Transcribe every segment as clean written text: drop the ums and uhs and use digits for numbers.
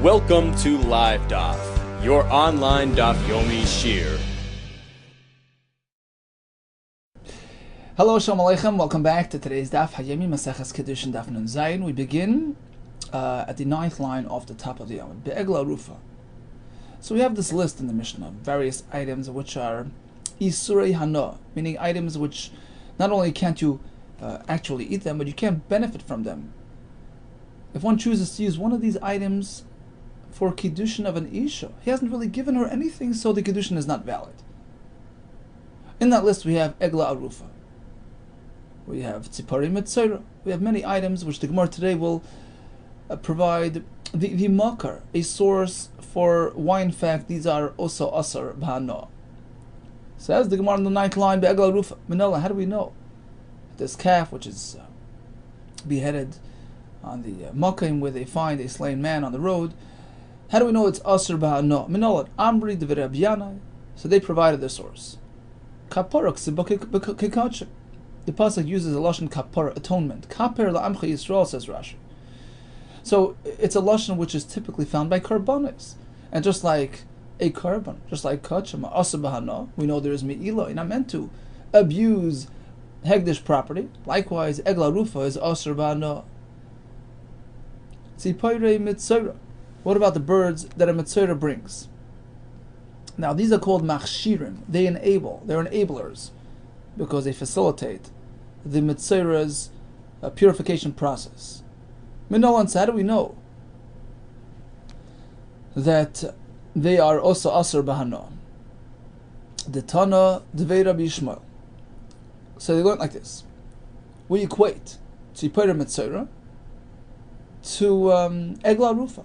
Welcome to Live DAF, your online DAF Yomi Shir. Hello, Shalom Aleichem. Welcome back to today's DAF Hayemi Maseches KIDDUSHIN DAF Nun Zayin. We begin at the 9th line off the top of the Yom, Be'egla Rufa. So we have this list in the Mishnah, various items which are Isurei Hana, meaning items which not only can't you actually eat them, but you can't benefit from them. If one chooses to use one of these items for Kiddushin of an Isha, he hasn't really given her anything, so the Kiddushin is not valid. In that list we have Egla Arufa. We have Tzipari Metzora. We have many items which the Gemara today will provide the makar, a source for why in fact these are also asar b'hana. Says the Gemara in the 9th line, Be'egla Arufa. Manola, how do we know? This calf which is beheaded on the Makim where they find a slain man on the road, how do we know it's asar b'hana? Manola, Amri de Rabbi Yanai. So they provided the source. Kaparak sibakikachim. The pasuk uses a lashon kapara, atonement. Kaper la'amcha Yisrael, says Rashi. So it's a lashon which is typically found by karbanis, and just like a karban, just like kachim, asar b'hana, we know there is me'ilah. You're not meant to abuse hegdish property. Likewise, egla rufa is asar b'hana. Tzipayre mitzora. What about the birds that a mitzora brings? Now these are called machshirim. They enable. They're enablers because they facilitate the mitzora's purification process. Minolan, how do we know that they are also asar b'hana? The Tana Devei Rabbi Yishmael. So they learn like this. We equate tzipora mitzora to egla rufa.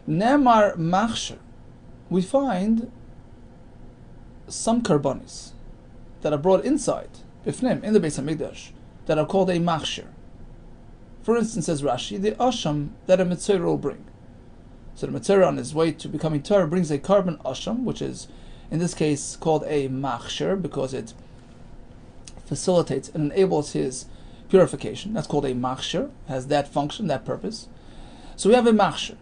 Nemar machsher. We find some karbanis that are brought inside, bifnim, in the Beis HaMikdash, that are called a machshir. For instance, says Rashi, the asham that a mitzvah will bring. So the mitzvah on his way to becoming Torah brings a carbon asham, which is, in this case, called a machshir, because it facilitates and enables his purification. That's called a machshir, has that function, that purpose. So we have a machshir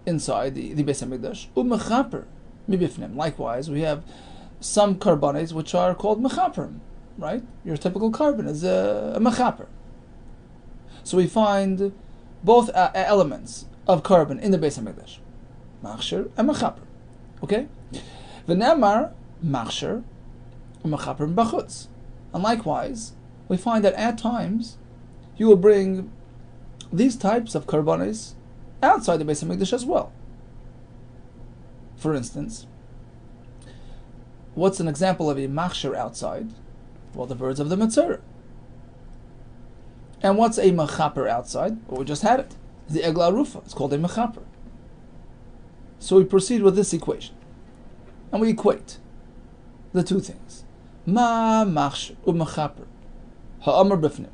inside the Beis HaMikdash. U'mechaper mibifnim. Likewise, we have some karbanis which are called mechaperim, right? Your typical carbon is a mechaper. So we find both elements of carbon in the Beis HaMikdash, machshir and mechaper. Okay, v'nemar machshir and mechaper b'chutz. And likewise, we find that at times you will bring these types of karbanis outside the Beis HaMikdash as well. For instance, what's an example of a machshir outside? Well, the birds of the mitzvah. And what's a mechaper outside? Well, we just had it. The egla rufa. It's called a mechaper. So we proceed with this equation. And we equate the two things. Ma machshir u mechaper. Ha'amar b'fnim.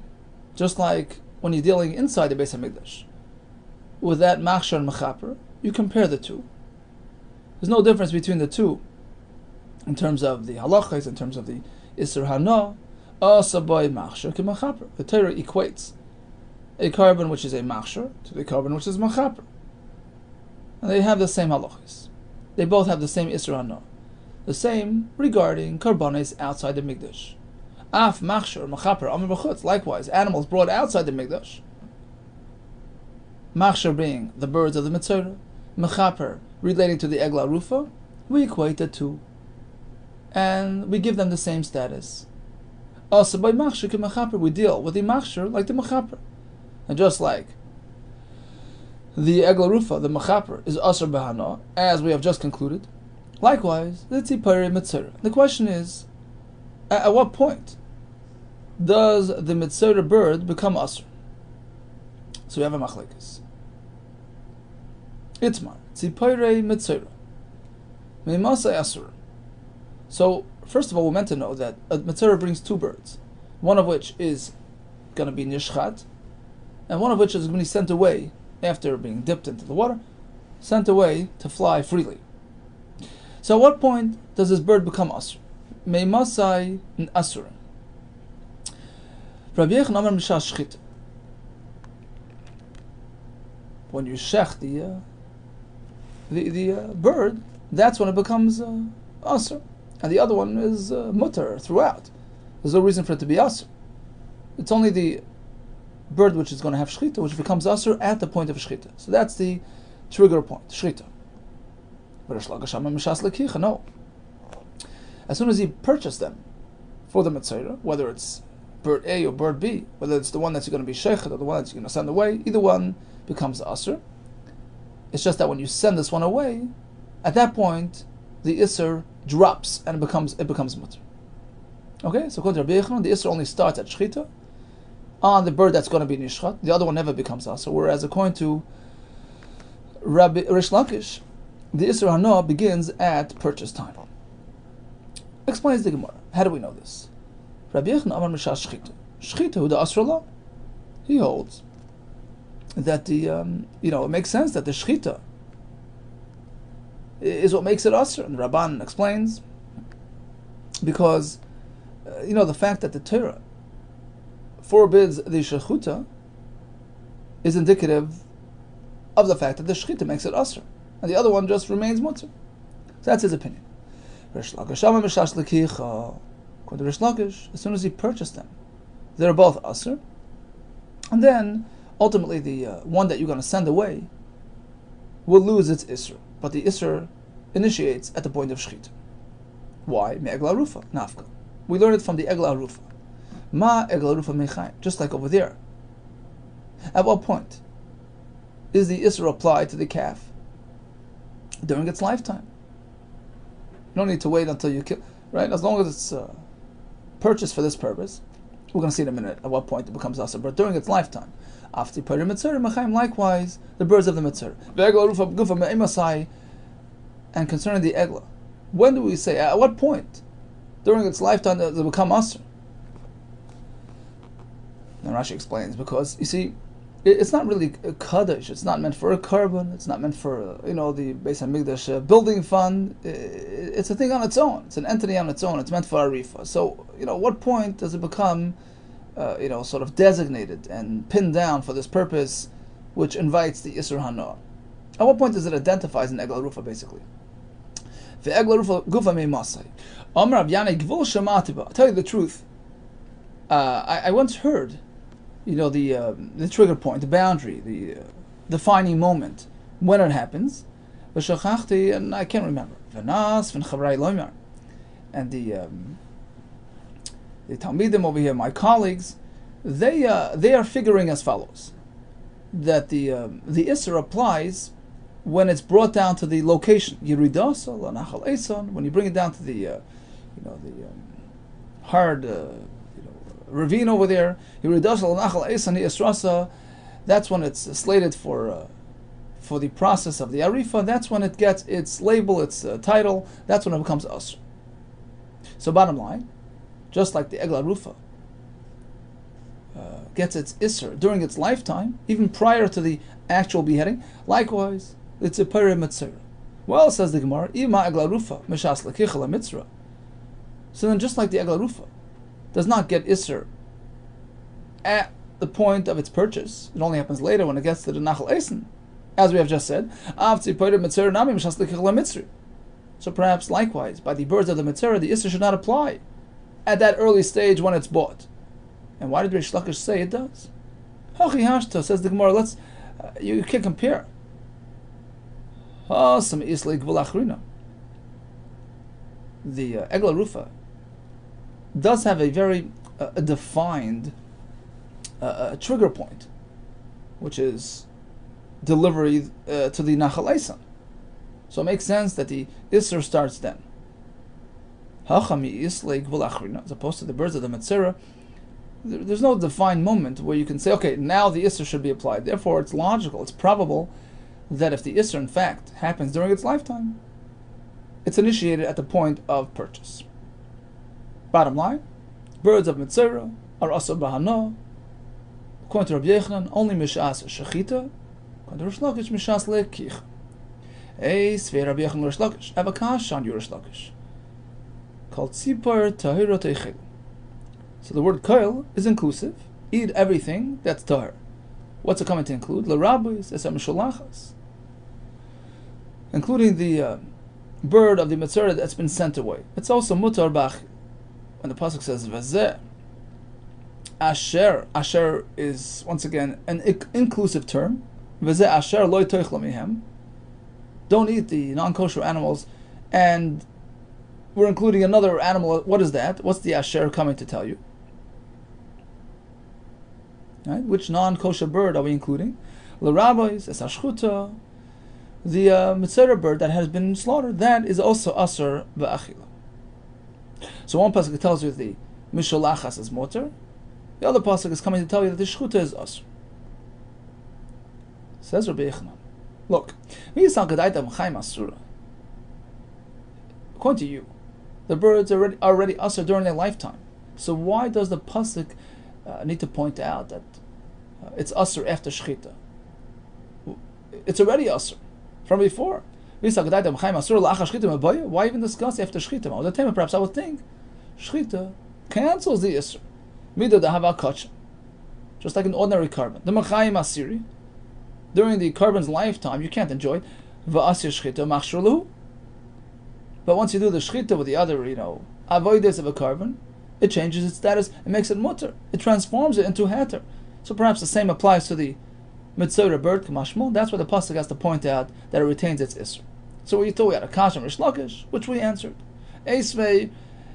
Just like when you're dealing inside the Beis HaMikdash. With that machshir and mechaper, you compare the two. There's no difference between the two in terms of the halachas, in terms of the Isser Hana, Asabai Machshir ke Mechaper. The Torah equates a carbon which is a Machshir to the carbon which is Mechaper. And they have the same halachas. They both have the same Isser Hana. The same regarding karbanis outside the Mikdash. Af Machshir Mechaper Amar B'chutz. Likewise, animals brought outside the Mikdash. Machshir being the birds of the Mitzvah, Mechaper relating to the Egla Rufa, we equate the two. And we give them the same status. Also by machshir ke mechaper, we deal with the machshir like the mechaper. And just like the egla rufa, the mechaper, is asar b'hana, as we have just concluded, likewise, the tzipari mitzvah. The question is, at what point does the mitzvah bird become asar? So we have a machlekes. Itmar, tzipari mitzvah. Mimasa asar. So, first of all, we're meant to know that a mitzvah brings two birds, one of which is going to be nishchat, and one of which is going to be sent away after being dipped into the water, sent away to fly freely. So, at what point does this bird become asur? Meimasai asur. Rabbi Yehuda Kessler. when you shech the bird, that's when it becomes asr. And the other one is mutter throughout. There's no reason for it to be asr. It's only the bird which is going to have shechita, which becomes asr at the point of shechita. So that's the trigger point, shechita. No. As soon as he purchased them for the mitzvah, whether it's bird A or bird B, whether it's the one that's going to be shechet or the one that's going to send away, either one becomes asr. It's just that when you send this one away, at that point the isser drops and it becomes mutter. Okay, so according to Rabbi Yehuda, the isser only starts at shechita on the bird that's going to be nishchat. The other one never becomes asr. Whereas according to Rabbi Rish Lakish, the isser hana begins at purchase time. Explains the Gemara. How do we know this? Rabbi Yehuda Amar Mishas Shchita. Shchita hu asr. He holds that the it makes sense that the shchita is what makes it asr, and the Rabban explains because the fact that the Torah forbids the shechuta is indicative of the fact that the shchita makes it asr, and the other one just remains mutter. So that's his opinion. According to Rish Lakish, as soon as he purchased them, they're both asr, and then ultimately the one that you're going to send away will lose its isser, but the isser initiates at the point of shechita. Why? Me'egla rufa, nafka. We learn it from the egla rufa. Ma egla rufa mechayim, just like over there. At what point is the isser applied to the calf? During its lifetime. You don't need to wait until you kill, right? As long as it's purchased for this purpose, we're going to see in a minute at what point it becomes asr, but during its lifetime. After Peri Mitzvah, likewise, the birds of the Mitzvah. And concerning the Egla, when do we say, at what point during its lifetime does it become asr? And Rashi explains, because, you see, it's not really a kaddish, it's not meant for a carbon, it's not meant for, the Beis HaMikdash building fund, it's a thing on its own, it's an entity on its own, it's meant for Arifa. So, at what point does it become sort of designated and pinned down for this purpose, which invites the Isser Hana? At what point does it identify as an Egla Rufa, basically? The Egla Rufa Gufa May Masai. Amar Abyanei Gvul Shematiba. I'll tell you the truth. I once heard, the trigger point, the boundary, the defining moment when it happens. V'shachachti, and I can't remember. V'nas v'nchavrai loymar. And the Talmidim over here, my colleagues, they are figuring as follows: that the Isser applies when it's brought down to the location. Yiridasa l'nachal eson, when you bring it down to the hard ravine over there. Yiridasa l'nachal eson Yisrasa. That's when it's slated for the process of the Arifa. That's when it gets its label, its title. That's when it becomes Asr. So bottom line, just like the Egla Rufa gets its Isser during its lifetime, even prior to the actual beheading, likewise, it's a Peri Mitzvah. Well, says the Gemara, Ima Egla Rufa, Meshas Lekicha Mitzvah. So then, just like the Egla Rufa does not get Isser at the point of its purchase, it only happens later when it gets to the Nachal Eisen, as we have just said, so perhaps likewise, by the birds of the Mitzvah, the Isser should not apply at that early stage when it's bought. And why did Rish Lakish say it does? Hachi Hashta, says the Gemara, you can compare. The Egla Rufa does have a very defined trigger point, which is delivery to the Nachal Eisan. So it makes sense that the Isser starts then. As opposed to the birds of the Metzora, there's no defined moment where you can say, okay, now the Isser should be applied. Therefore, it's logical, it's probable that if the Isser, in fact, happens during its lifetime, it's initiated at the point of purchase. Bottom line, birds of Metzora are Asr Bahana. According to Rabbi Yehuda, only Mishas Shechita. According to Rish Lakish, Mishas Lekich. Hey, Svei Rabbi Yehuda Rish Lakish. I have a kash on you, Rish Lakish. Called Tzipar Tahira Teichel. So the word Koil is inclusive. Eat everything that's Tahir. What's it coming to include? L'rabbis es ha-misholachas, including the bird of the Mitzvah that's been sent away. It's also mutar bach. When the pasuk says vazeh, asher, asher is once again an inclusive term. Vazeh asher loy toichlo mihem. Don't eat the non-kosher animals, and we're including another animal. What is that? What's the asher coming to tell you? Right? Which non-kosher bird are we including? L'rabbis es hashchuta, the mitzvah bird that has been slaughtered. That is also asur ba'achila. So one pasuk tells you the misholachas is motor. The other pasuk is coming to tell you that the shchuta is asur. Says Rabbi Yehuda, look, according to you, the birds are already asur during their lifetime. So why does the pasuk need to point out that it's asur after shchita? It's already asur from before. Why even discuss after shchita? Or the time perhaps I would think shchita cancels the isur. Mida the hava kachim, just like an ordinary carbon. The machayim asiri, during the carbon's lifetime, you can't enjoy it. Va'asir shchita machshur. But once you do the shchita with the other, avoides of a carbon, it changes its status. It makes it mutter. It transforms it into heter. So perhaps the same applies to the mitzvah bird kamashmon. That's where the pasuk has to point out that it retains its isur. So we thought we had a kasha on Rish Lakish, which we answered. Eisvei,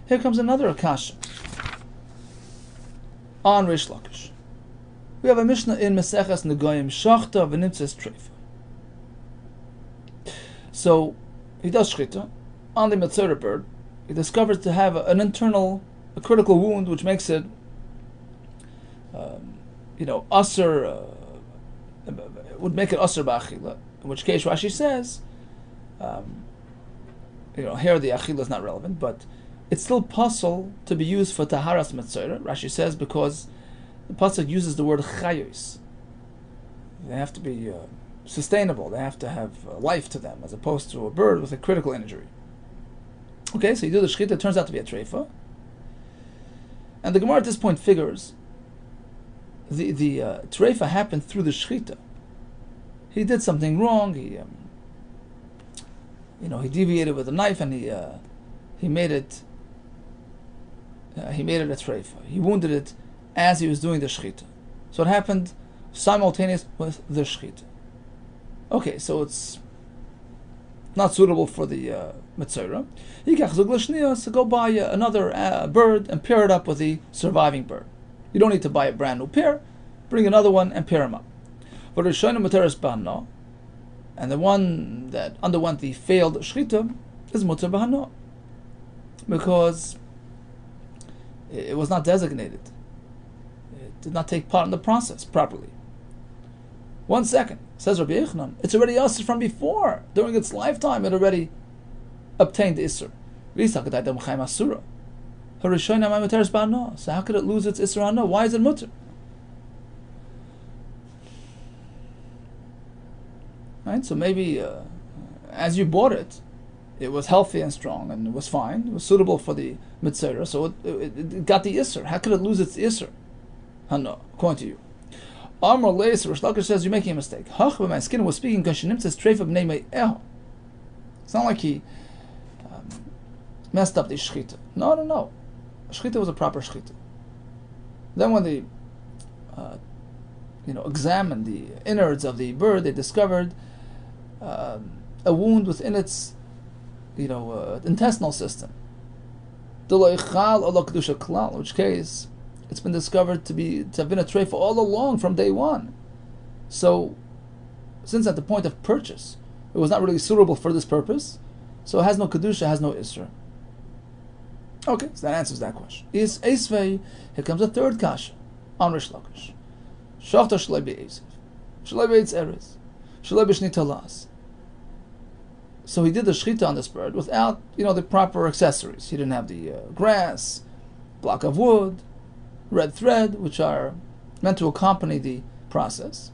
here comes another kasha on Rish Lakish. We have a Mishnah in Meseches Negoyim Shachta v'Nimtzes Treifa. So he does shchita on the mitzvah bird. He discovers to have a critical wound, which makes it, asur, would make it asur ba'achila. In which case Rashi says, here the achila is not relevant, but it's still possible to be used for taharas mitzvah. Rashi says because the pasuk uses the word chayos. They have to be sustainable. They have to have life to them, as opposed to a bird with a critical injury. Okay, so you do the shchita. It turns out to be a treifa, and the Gemara at this point figures the treifa happened through the shchita. He did something wrong. He deviated with a knife, and he made it a treifa. He wounded it as he was doing the shchita. So it happened simultaneous with the shchita. Okay, so it's not suitable for the mitzvah. So go buy another bird and pair it up with the surviving bird. You don't need to buy a brand new pair. Bring another one and pair them up. For the Rishonim Materes Bahana, and the one that underwent the failed shchita is Mutar Bahana, because it was not designated. It did not take part in the process properly. 1 second, says Rabbi Yehuda, it's already asur from before. During its lifetime, it already obtained the isur. So how could it lose its isur hana? Why is it mutar? Right? So maybe as you bought it, it was healthy and strong and it was fine. It was suitable for the mitzvah, so it got the isur. How could it lose its isur hana? According to you. Amar Leis, Rish Lakish says you're making a mistake. Hach my skin was speaking kashinim says treifa b'nei me'eh. It's not like he messed up the shchita. No. Shchita was a proper shchita. Then when they examined the innards of the bird, they discovered a wound within its intestinal system. In which case it's been discovered to have been a treifa all along from day one. So, since at the point of purchase it was not really suitable for this purpose, so it has no kedusha, has no isra. Okay, so that answers that question. Is eisvei? Here comes a third kasha on Rish Lakish. Shachta shlei be'eziv, shlei be'etz eres, shlei b'shnitalas. So he did the shchita on this bird without the proper accessories. He didn't have the grass, block of wood, red thread, which are meant to accompany the process.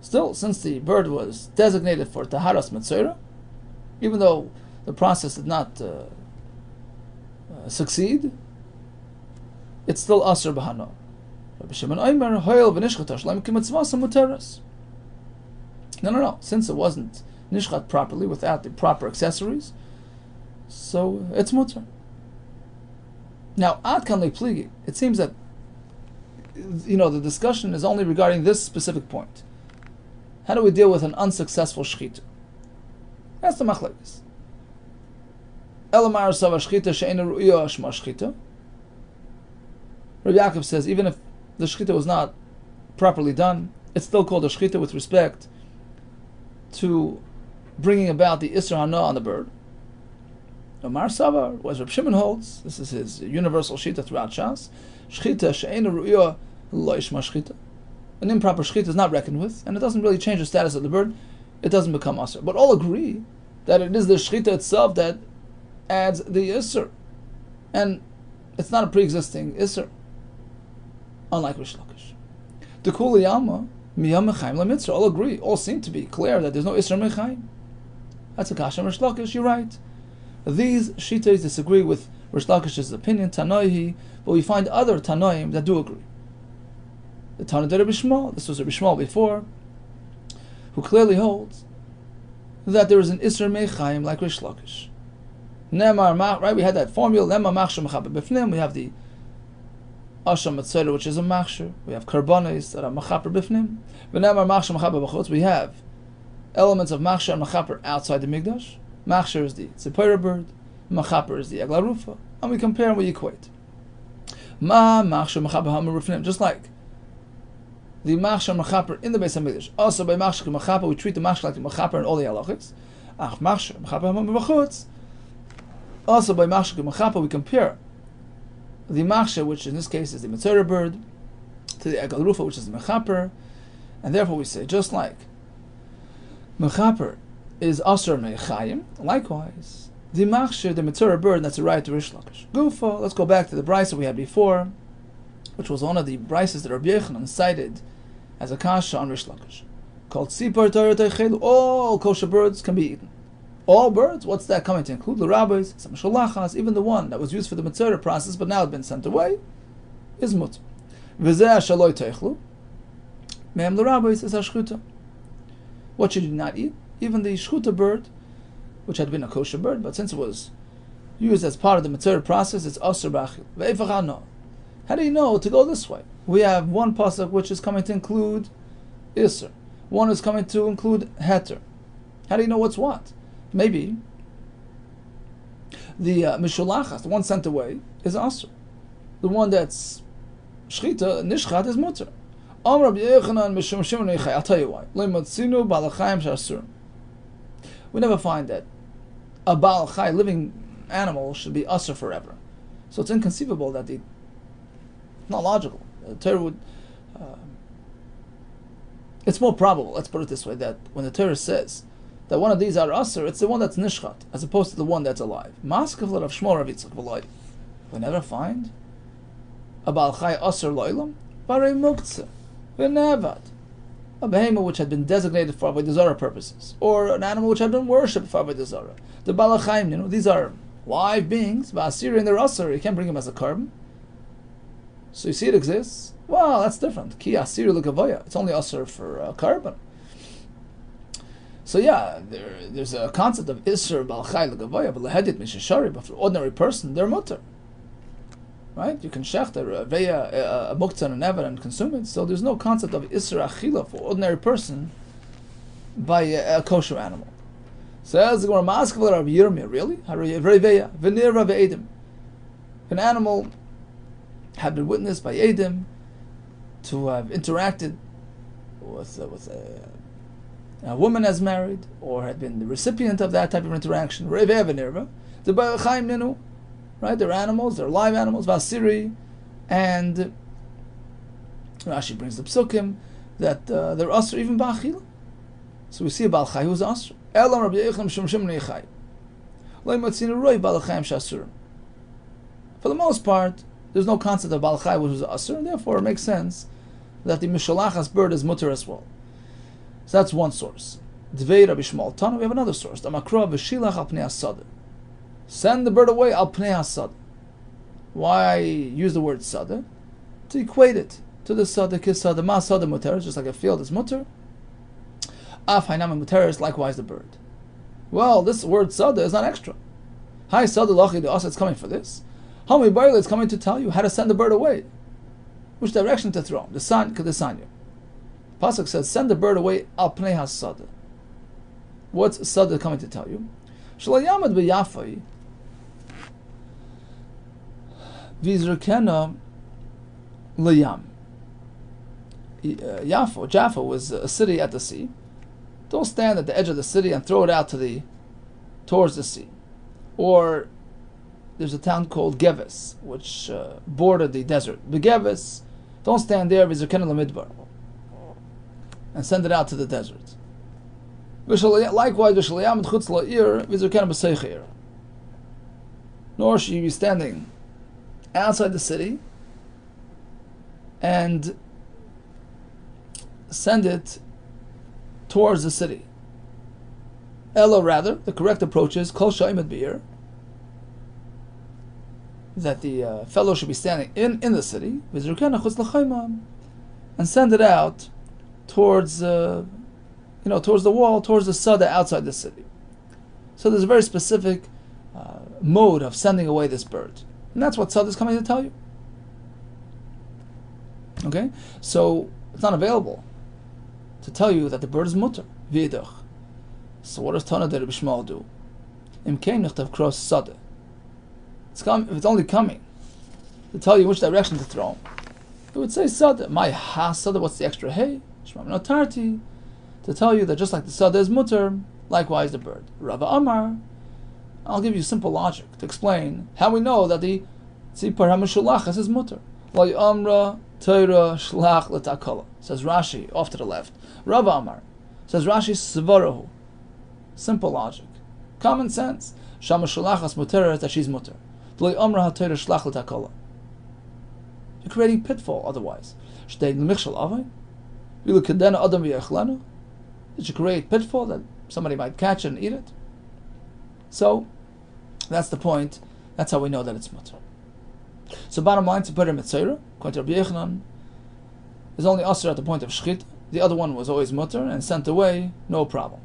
Still, since the bird was designated for taharas mitzvah, even though the process did not succeed, it's still asur b'hana. Rabbi Shimon Omer, Hoil v'nishchata shleim k'mitzvasa muteres. No. Since it wasn't nishchat properly without the proper accessories, so it's mutter. Now, ad kan lepligi. It seems that the discussion is only regarding this specific point. How do we deal with an unsuccessful shchita? That's the machlekes. Elamar sava shchita she'ena ru'ya shma shchita. Rabbi Yaakov says even if the shchita was not properly done, it's still called a shchita with respect to bringing about the isra hana on the bird. Omar Savar, as Reb Shimon holds, this is his universal shita throughout Shas, shchita she'ena ru'ya lo yishma shchita. An improper shchita is not reckoned with, and it doesn't really change the status of the bird. It doesn't become asr. But all agree that it is the shchita itself that adds the isr, and it's not a pre-existing isr, unlike Rish Lakish. The Kuli Yama miyam mechaim lemitzra. All agree, all seem to be clear that there's no isr mechaim. That's a kasha Rish Lakish. You're right. These shitas disagree with Rish Lakish's opinion, Tanoihi, but we find other Tanoim that do agree. The Tana de Rabbi Shmuel, this was Rabbi Shmuel before, who clearly holds that there is an Isra Mechaim like Rish Lakish. Right, we had that formula, Nemar Machshir Mechaber Bifnim, we have the Asham Matzera, which is a Machshir, we have Karbonis that are Mechaber Bifnim, Nemar Machshir Mechaber B'chutz, we have elements of Machshir and Mechaber outside the Mikdash. Machshir is the Tzipora bird, Mechaber is the Egla Rufa, and we compare and we equate. Ma Machshir Mechaber Hamar Bifnim, just like the Machshir Mechaber in the Beis HaMikdash. Also by Machshir Mechaber, we treat the Machshir like the Mechaber in all the halachas. Ach Machshir Mechaber Hamar B'chutz. Also by Machshir Mechaber, we compare the Machshir, which in this case is the Tzipora bird, to the Egla Rufa, which is the Mechaber, and therefore we say, just like Mechaber is Asr Mechayim, likewise, the Machshir, the Tzipora bird, that's a right to Rish Lakish. Gufa, let's go back to the brisa we had before, which was one of the brises that Rabbi Yechanan cited as a kasha on Rish Lakish, called Tzipor Torah Teichelu. All kosher birds can be eaten. All birds, what's that coming to include? The rabbis, some shalachas, even the one that was used for the Metzora process but now has been sent away, is mutter. V'zeh shaloi teichlu, me'em the rabbis is hashchuta. What should you not eat? Even the shchuta bird, which had been a kosher bird, but since it was used as part of the Metzora process, it's asur b'achil. Ve'efach no. How do you know to go this way? We have one pasuk which is coming to include Isser. One is coming to include Heter. How do you know what's what? Maybe the Mishulachas, the one sent away, is Asr. The one that's Shchita, Nishchat, is Mutter. I'll tell you why. We never find that a Baal Chai, living animal, should be Asr forever. So it's inconceivable that the not logical. The Torah would. It's more probable. Let's put it this way: that when the Torah says that one of these are aser, it's the one that's nishchat, as opposed to the one that's alive. Maskavlat of Shmuel Rav Yitzchak v'loy. We never find a Baal Chai aser loylam barei muktzah v'nevad, a behemoth which had been designated for avodah zarah purposes, or an animal which had been worshipped for avodah zarah. The Baal Chaim, these are live beings. V'asir and they're aser. You can't bring them as a carbon. So you see it exists? Well, that's different. Ki asir l'gavoya. It's only asr for carbon. So yeah, there's a concept of isr bal chai l'gavoya, but lehedit mishashari. But for ordinary person, they're mutter. Right? You can shecht a muktzah and a never and consume it. So there's no concept of isr achila for ordinary person by a kosher animal. Says the Gemara, Maskavla Rabbi Yirmiyah, really? Hareveya v'nirva ve'edim. An animal had been witnessed by Edim to have interacted with a woman as married, or had been the recipient of that type of interaction. Right? They're animals, they're live animals, Vasiri, and Rashi brings the psukim that they're asr even ba'achila. So we see a Baal Chai who's asr. Elam Rabbi Yechanan Shum Shim Neichai. Lo yimatzinu roi Baal Chaim shasurim. For the most part, there's no concept of Baal Chai which is asr, and therefore it makes sense that the Mishalachas bird is mutter as well. So that's one source. Dvei Rabbi Shmuel Tana, we have another source. Damakra v'shilach al pnei hasada. Send the bird away al pnei hasada. Why use the word sada? To equate it to the sada, kis sada, ma sada muter, just like a field is muter. Af hainam muter is likewise the bird. Well, this word sada is not extra. Hi sada lachi the asa, it's coming for this. Hami Baila is coming to tell you how to send the bird away. Which direction to throw him? The sun kedesanya. Pasuk says, send the bird away al pnei hasada. What's sada coming to tell you? Shalayamad b'yafai v'izrukena layam. Jaffa was a city at the sea. Don't stand at the edge of the city and throw it out towards the sea. Or there's a town called Geves, which bordered the desert. Begeves, don't stand there v'izrukena lamidbar and send it out to the desert. Likewise, nor should you be standing outside the city and send it towards the city. Ella, rather, the correct approach is kol shayimad be'ir, that the fellow should be standing in the city, and send it out towards towards the wall, towards the sada outside the city. So there's a very specific mode of sending away this bird, and that's what sada is coming to tell you. Okay, so it's not available to tell you that the bird is mutter v'idach. So what does Tana de Rabbi Shmuel do? Im kein nichtav cross sada. If it's only coming to tell you which direction to throw, it would say sada. My ha sada. What's the extra hey? Shmam notarti. To tell you that just like the sada is mutter, likewise the bird. Rava Amar. I'll give you simple logic to explain how we know that the tzipar hamishulachas is mutter. Lo amra Torah shlach l'takala. Says Rashi off to the left. Rava Amar. Says Rashi svarahu. Simple logic, common sense. Shama shlachas mutter, that she's mutter. Lo amra ha-Torah shlach l'takala. You're creating pitfall otherwise. Shtei l'michshel avay. Vilu kedena adam v'yechlanu. Did you create pitfall that somebody might catch it and eat it? So, that's the point. That's how we know that it's mutter. So bottom line, to put him at Tzorah, according to Rabbi Yehuda, is only asr at the point of shchit. The other one was always mutter and sent away, no problem.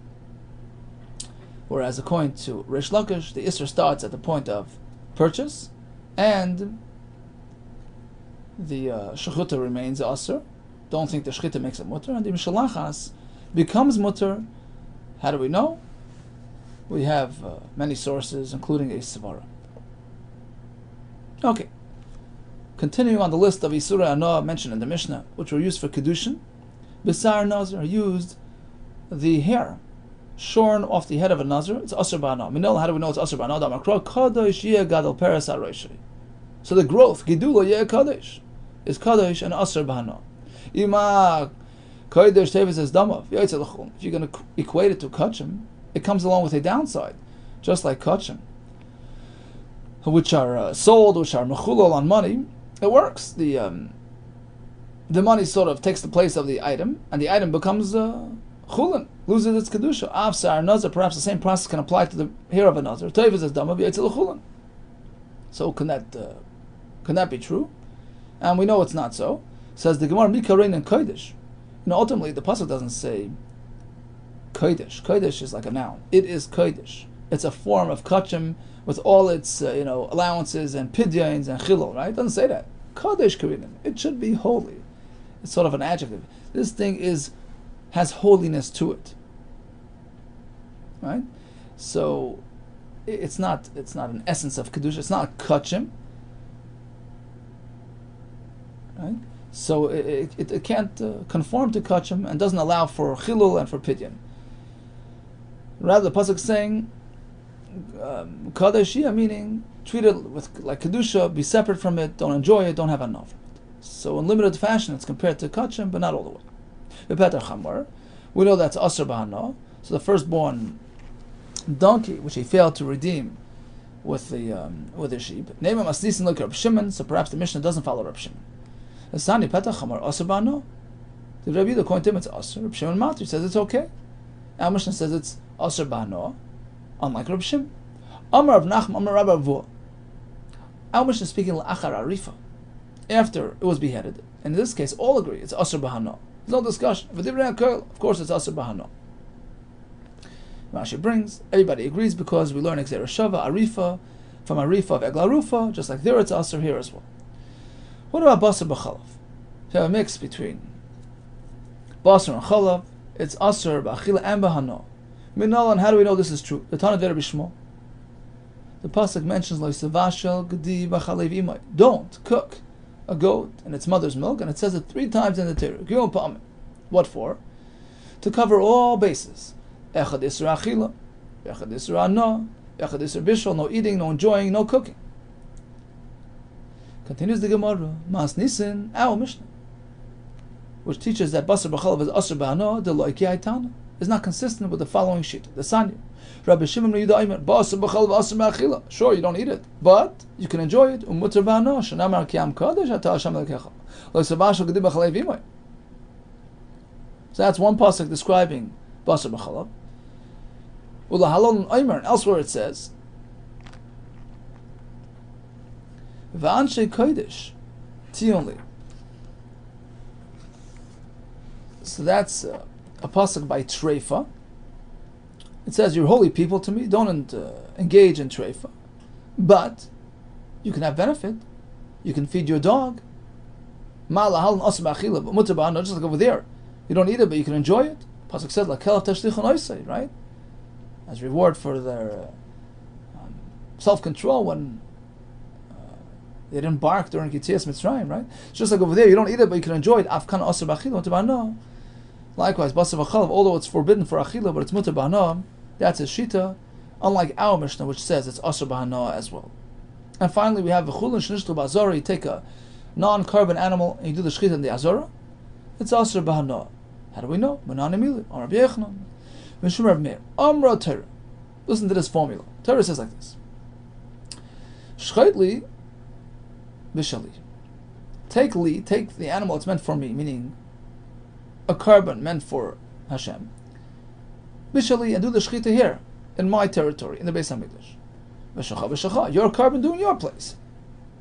Whereas according to Rish Lakish, the isser starts at the point of purchase, and the shechuta remains asr. Don't think the shchita makes it mutter, and the mishalachas becomes mutter. How do we know? We have many sources, including a svara. Okay. Continuing on the list of Isura Anoah mentioned in the Mishnah, which were used for Kiddushin, Besar Nazir used the hair shorn off the head of a Nazir. It's Asr Ba'anoah. Minel, how do we know it's Asr Ba'anoah? Kadosh Yeh Gadol Peres HaRoshei. So the growth, Gidula Yeh Kadosh, is Kadosh and Asr Ba'anoah. Ima Kodesh Tevis is Damav. If you're going to equate it to Kachim, it comes along with a downside, just like Kachim, which are sold, which are mechulol on money. It works. The money sort of takes the place of the item, and the item becomes chulin, loses its kedusha. Avsar nazar, perhaps the same process can apply to the hair of a nazar. Tevis is damav yaitzil chulin. So can that be true? And we know it's not so. Says the Gemara Mikarein and Kodesh. Ultimately the pasuk doesn't say Kodesh. Kodesh is like a noun. It is Kodesh. It's a form of kachim with all its allowances and pidyains and chilul, right? It doesn't say that. Kodesh Karinim. It should be holy. It's sort of an adjective. This thing has holiness to it, right? So it's not an essence of kedusha. It's not kachim, right? So it can't conform to kachim and doesn't allow for chilul and for pidyan. Rather, the pasuk is saying kadeshia, meaning treat it like kedusha, be separate from it, don't enjoy it, don't have enough of it. So in limited fashion, it's compared to kachim, but not all the way. Bepeter chamor, we know that's asr b'hana. So the firstborn donkey, which he failed to redeem with the sheep, name him aslisin like Reb Shimon. So perhaps the Mishnah doesn't follow Reb Shimon. Asani petach chamor asr b'hana. The Rabbi Yehuda, according to him, it's asr. Reb Shimon Matri says it's okay. Our Mishnah says it's asr b'hana, unlike Reb Shimon. Amar of Nachman, Amar Rabbi Yehuda. Our Mishnah is speaking l'achar arifa, after it was beheaded. in this case, all agree it's Asr Bahana. There's no discussion. Of course it's Asr Bahana. Rashi brings, everybody agrees because we learn Exer Shava, Arifa, from Arifa of Egla Rufa, just like there it's Asr here as well. What about Basar B'chalav? If you have a mix between Basar and Chalav, it's Asr B'achila and Bahana. Minal, and how do we know this is true? The Tana Dera Bishmo. The pasuk mentions Loisavashel Gedi B'chalev Imay. Don't cook a goat in its mother's milk, and it says it 3 times in the Torah. What for? To cover all bases. Echad Isra Achila, Echad Isra Ana, Echad Isra Bishol, no eating, no enjoying, no cooking. Continues the Gemara, Mas Nisin, our Mishnah, which teaches that Basar B'chalav is Asr B'hana, the Loiki Aitana, is not consistent with the following sheet, the Sanya. Rabbi Shimon Yehuda Aimer, Basar B'chalav Asr B'achila. Sure, you don't eat it, but you can enjoy it. Umutar B'hana, Shanamar Kiyam Kadesh, Ata Hashem Lekecha. Loisabashal Gedi B'chalev Imay. So that's one pasuk describing Basar B'chalav. Ulahalon Aimer, and elsewhere it says, V'anshe Kodesh, Tionli. So that's a pasuk by Treifa. It says, "You're holy people to me. Don't engage in treifa, but you can have benefit. You can feed your dog. Just like over there, you don't eat it, but you can enjoy it." Pasuk said, right? As reward for their self-control when they didn't bark during Yetzias Mitzrayim, right? It's just like over there, you don't eat it, but you can enjoy it. Afkan asr b'achila. Likewise, Basar B'chalav, although it's forbidden for Achila, but it's Mutar B'hana, that's a Shita, unlike our Mishnah, which says it's Asr B'hana as well. And finally, we have V'chulin Shnishtu B'azara, you take a non-carbon animal and you do the Shchita in the Azara, it's Asr B'hana. How do we know? Manan Emili, Rabbi Yehuda, Mishum Rabbi Meir, Amra Torah. Listen to this formula. Torah says like this. Shchitli B'shali. Take the animal it's meant for me, meaning a carbon meant for Hashem, Bishali, and do the shechita here, in my territory, in the Beis HaMikdash. V'shacha, your carbon do in your place.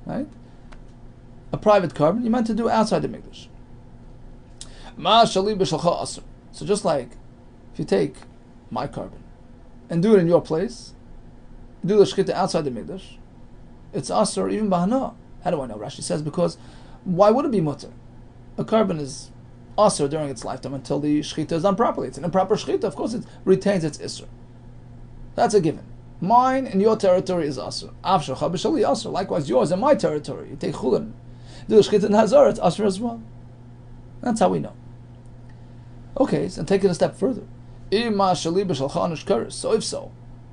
Right? A private carbon, you meant to do outside the Mikdash. Ma'ashali b'shacha asr. So just like, if you take my carbon, and do it in your place, do the shechita outside the Mikdash, it's asr, even bahana. How do I know? Rashi says, because, why would it be mutter? A carbon is asr during its lifetime until the shechita is done properly. It's an improper shechita, of course it retains its isr. That's a given. Mine in your territory is asr. Avshacha b'shali asr. Likewise, yours in my territory. You take chulin, do the shechita in Hazar, it's asr as well. That's how we know. Okay, so take it a step further. So if so,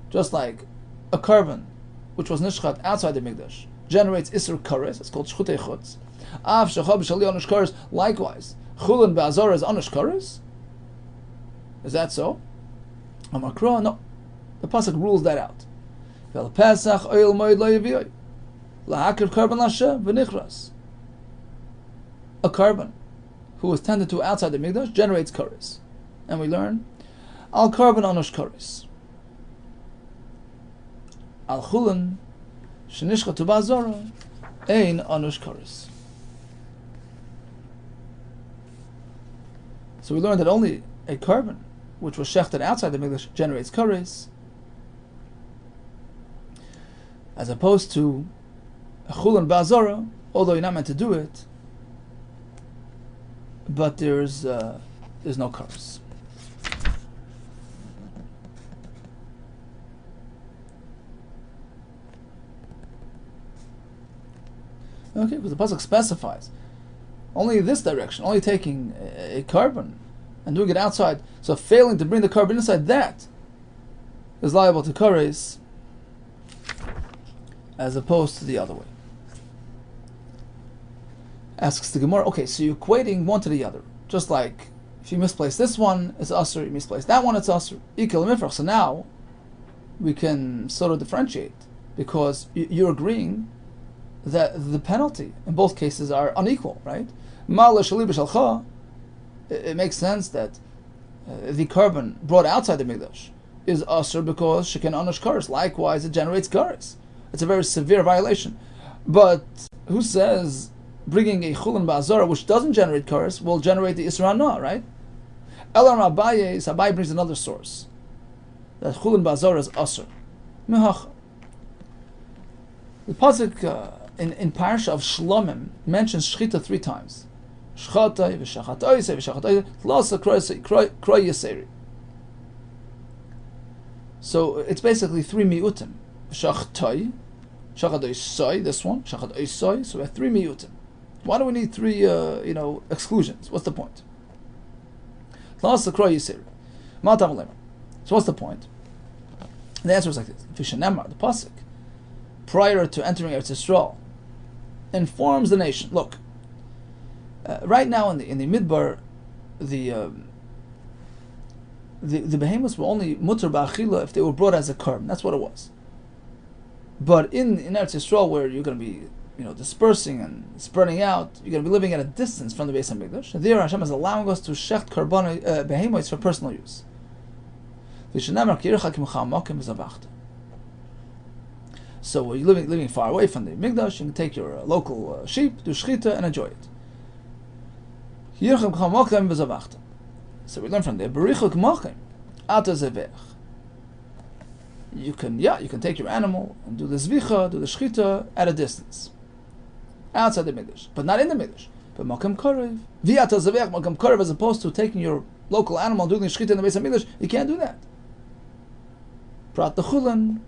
just like a carbon which was nishchat outside the Mikdash generates isr kares, it's called shchutei chutz. Avshacha b'shali anish kares. Likewise, chulin be'azara is anish kares. Is that so? Amakra, no. The pasuk rules that out. Vel pesach oil moed lo yeviyoi lahakir carbon lashem v'nichras. A carbon who is tended to outside the Mikdash generates kares, and we learn al carbon anish kares. Al chulin shenishchatu be'azara ein anish kares. So we learned that only a carbon which was shechted outside the Mikdash generates kares, as opposed to a chulin ba'azara, although you're not meant to do it, but there's no kares. Okay, because the pasuk specifies only this direction, only taking a carbon and doing it outside, so failing to bring the carbon inside, that is liable to kares, as opposed to the other way. Asks the Gemara, okay, so you're equating one to the other. Just like, if you misplace this one, it's asr, you misplace that one, it's asr. So now, we can sort of differentiate, because you're agreeing that the penalty in both cases are unequal, right? It makes sense that the carbon brought outside the Mikdash is asr because she can anish kares. Likewise, it generates kares. It's a very severe violation. But who says bringing a chulin ba'azara, which doesn't generate kares, will generate the Isra Hana, right? Elam Abaye brings another source, that chulin ba'azara is asr. Mehacha. The pasuk in Parsha of Shlomim mentions shchita 3 times. Shchatai v'shachat oisei v'shachat oisei tlasa kroy yiseri. So it's basically 3 miutim. Shchatai, shachat oisei, this one, shachat oisei. So we have 3 miutim. Why do we need 3 exclusions? What's the point? Tlasa kroy yiseri. Ma'atam lemer. So what's the point? And the answer is like this: Fishanemar, the pasuk, prior to entering Eretz Yisrael, informs the nation. Look, right now in the Midbar, the behemoths were only mutar ba'achila if they were brought as a korban. That's what it was. But in Eretz Yisrael, where you're going to be dispersing and spreading out, you're going to be living at a distance from the Beis Hamikdash. And there Hashem is allowing us to shecht korban behemoths for personal use. So when you're living far away from the Mikdash, you can take your local sheep, do shchita, and enjoy it. So we learn from there. You can take your animal and do the zvicha, do the shchita at a distance, outside the Mikdash, but not in the Mikdash. But makam karev, v'ata zavech makam karev, as opposed to taking your local animal and doing the shchita in the Beis Hamikdash, you can't do that. Prat the chulin,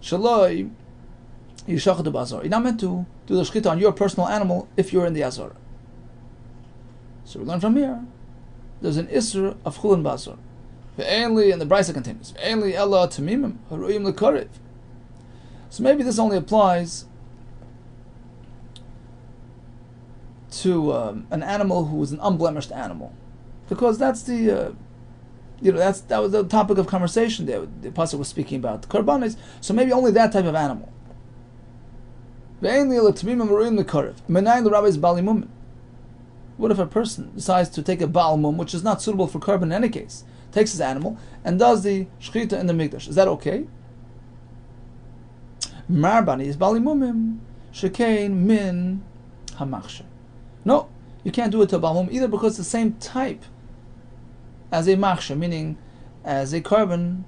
shaloi. You're not meant to do the shchita on your personal animal if you're in the Azara. So we learn from here, there's an isra of chulin ba'azor. Ve'enli, and the Brisa continues, ve'enli ella tamimim haruim l'karev. So maybe this only applies to an animal who is an unblemished animal, because that's the that was the topic of conversation there. The pasuk was speaking about korbanos, so maybe only that type of animal. What if a person decides to take a Baal Mum, which is not suitable for korban in any case, takes his animal and does the shchita in the Mikdash? Is that okay? Marbani is Bali Mumim, Shekain min hamachsher. No, you can't do it to a Baal Mum either, because it's the same type as a machsher, meaning as a korban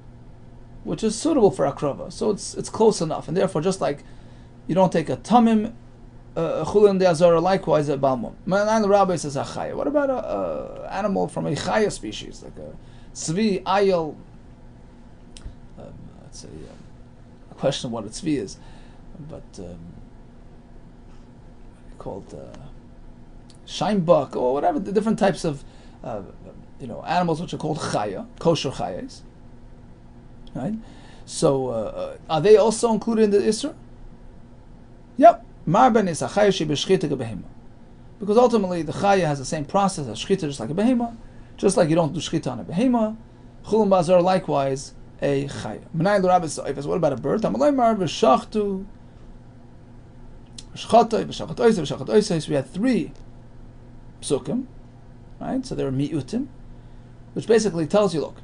which is suitable for akrava. So it's close enough, and therefore, just like you don't take a tamim chulin de azara, likewise a balmum. The rabbi says a chaya. What about a animal from a chaya species, like a tzvi, ayel? Let's say a question of what a tzvi is, but called shinebuck or whatever, the different types of animals which are called chaya, kosher chayas. Right. So are they also included in the isra? Yep. Marben is a chaya she b'shchita gebehema, because ultimately the chaya has the same process as shchita, just like a behema, just like you don't do shchita on a behema. Chulun bazar, likewise a chaya. Menay l'rabbi soifes. What about a bird? Amaleimar v'shachtu v'shchatoi v'shachat oisei v'shachat oisei. So we had 3 psukim, right? So there are miutim, which basically tells you, look,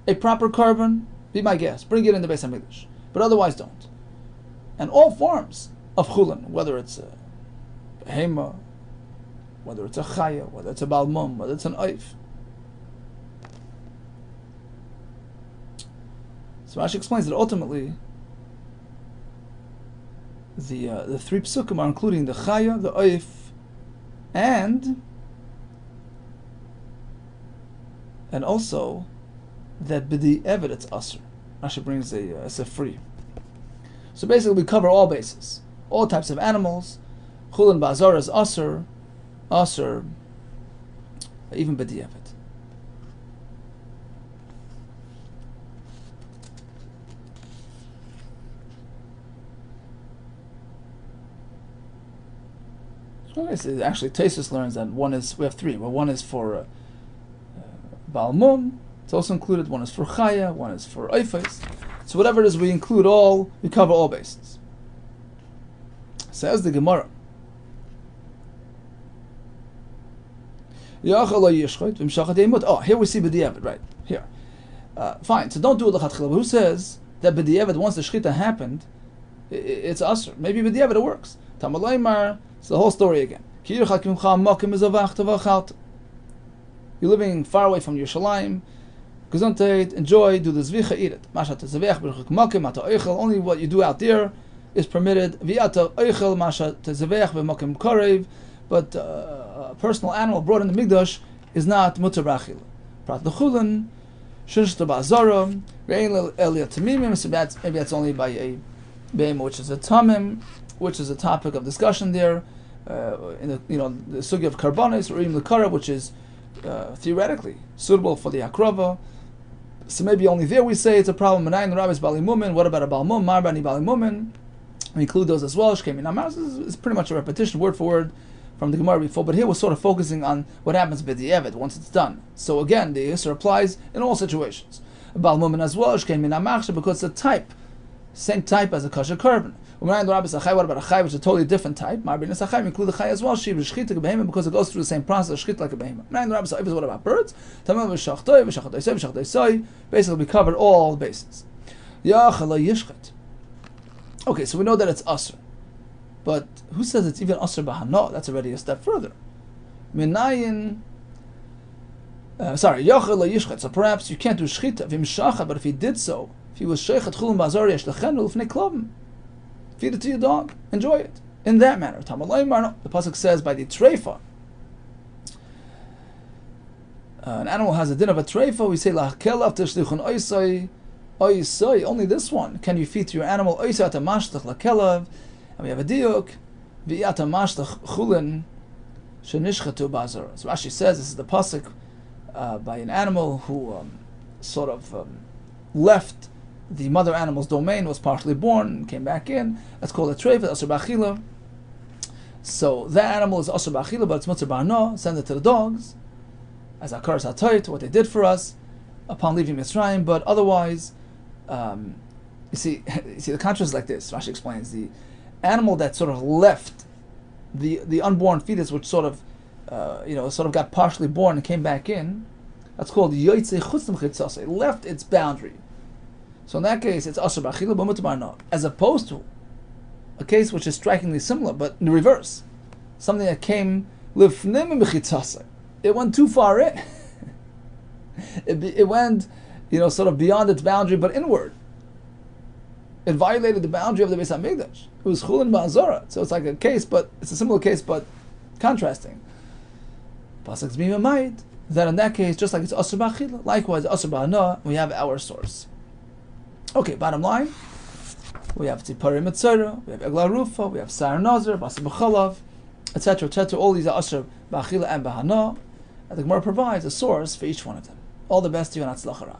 a proper korban, be my guest, bring it in the Beis Hamikdash, but otherwise don't. And all forms of chulin, whether it's a behema, whether it's a chaya, whether it's a balmum, whether it's an oif. So Rashi explains that ultimately the 3 psukim are including the chaya, the oif, and also that b'di evet it's asr. Rashi brings a Fri. So basically, we cover all bases, all types of animals. Chulin ba'azar is asr, even b'di evet. So actually, Tesis learns that we have 3. Well, one is for Baal Mum. It's also included. One is for Chaya. One is for Oifes. So whatever it is, we include all. We cover all bases. Says the Gemara. Oh, here we see b'di'evet, right here. Fine. So don't do it l'chatchila. Who says that b'di'evet, once the shchita happened, it's asr? Maybe b'di'evet it works. Tamalaymar, it's the whole story again. You're living far away from Yerushalayim. Gesundheit, enjoy, do the zvicha, eat it. Only what you do out there is permitted. But a personal animal brought in the Mikdash is not mutar b'achila. Prat l'chulin, shishta ba'azara, maybe that's only by a behem, which is a tamim, which is a topic of discussion there. In the the sugi of karbanis or even the kara, which is theoretically suitable for the akrava. So maybe only there we say it's a problem. Menayin the rabbis bali mumin. What about a bal mum? Marbani bali mumin. We include those as well. Shkemi namar is pretty much a repetition, word for word, from the Gemara before. But here we're sort of focusing on what happens b'di'evet once it's done. So again, the Yisr applies in all situations. A bal mumin as well. Shkemi namar because it's a type, same type as a kosher korban. What about a chai, which is a totally different type? Marbin is a chai, we include the chai as well. Shiv shchita behemoth because it goes through the same process, shchit like a behemoth. What about birds? Basically, we covered all bases. Okay, so we know that it's asr, but who says it's even asr bahano? That's already a step further. So perhaps you can't do shchita, but if he did so, if he was sheichet chulun ba'azar yesh lechenu l'fnei klavim, feed it to your dog, enjoy it in that manner. The pasuk says by the treifa. An animal has a din of a treifa. We say la'kelav tishlichun oisai. Only this one can you feed to your animal. Oisai ata mashtach la'kelav, and we have a diuk v'yata mashtach chulin shenishchatu ba'azar. So Rashi says this is the pasuk by an animal who left the mother animal's domain, was partially born, came back in. That's called a treifa, asur b'achila. So that animal is asur b'achila, but it's mutar b'hana. Send it to the dogs as akaras hatayit, what they did for us upon leaving Mitzrayim. But otherwise, you see the contrast is like this. Rashi explains the animal that sort of left the unborn fetus, which sort of got partially born and came back in. That's called yoytzei chutz l'chitzasei. It left its boundary. So in that case, it's asur b'achila but mutar b'hana, as opposed to a case which is strikingly similar, but in the reverse. Something that came lifnim b'chitzasei. It went too far in. It went, sort of beyond its boundary, but inward. It violated the boundary of the Beis Hamikdash. It was chulin ba'azara. So it's like a case, but it's a similar case, but contrasting. Pasuk's being reminded that in that case, just like it's asur b'achila, likewise asur b'hana, we have our source. Okay, bottom line, we have Tzipari Mitzora, we have Egla Rufa, we have Sar Nazir, Basar B'chalav, etc., etc. All these are asur b'achila and b'hana, and the Gemara provides a source for each one of them. All the best to you and Atzlach Hara.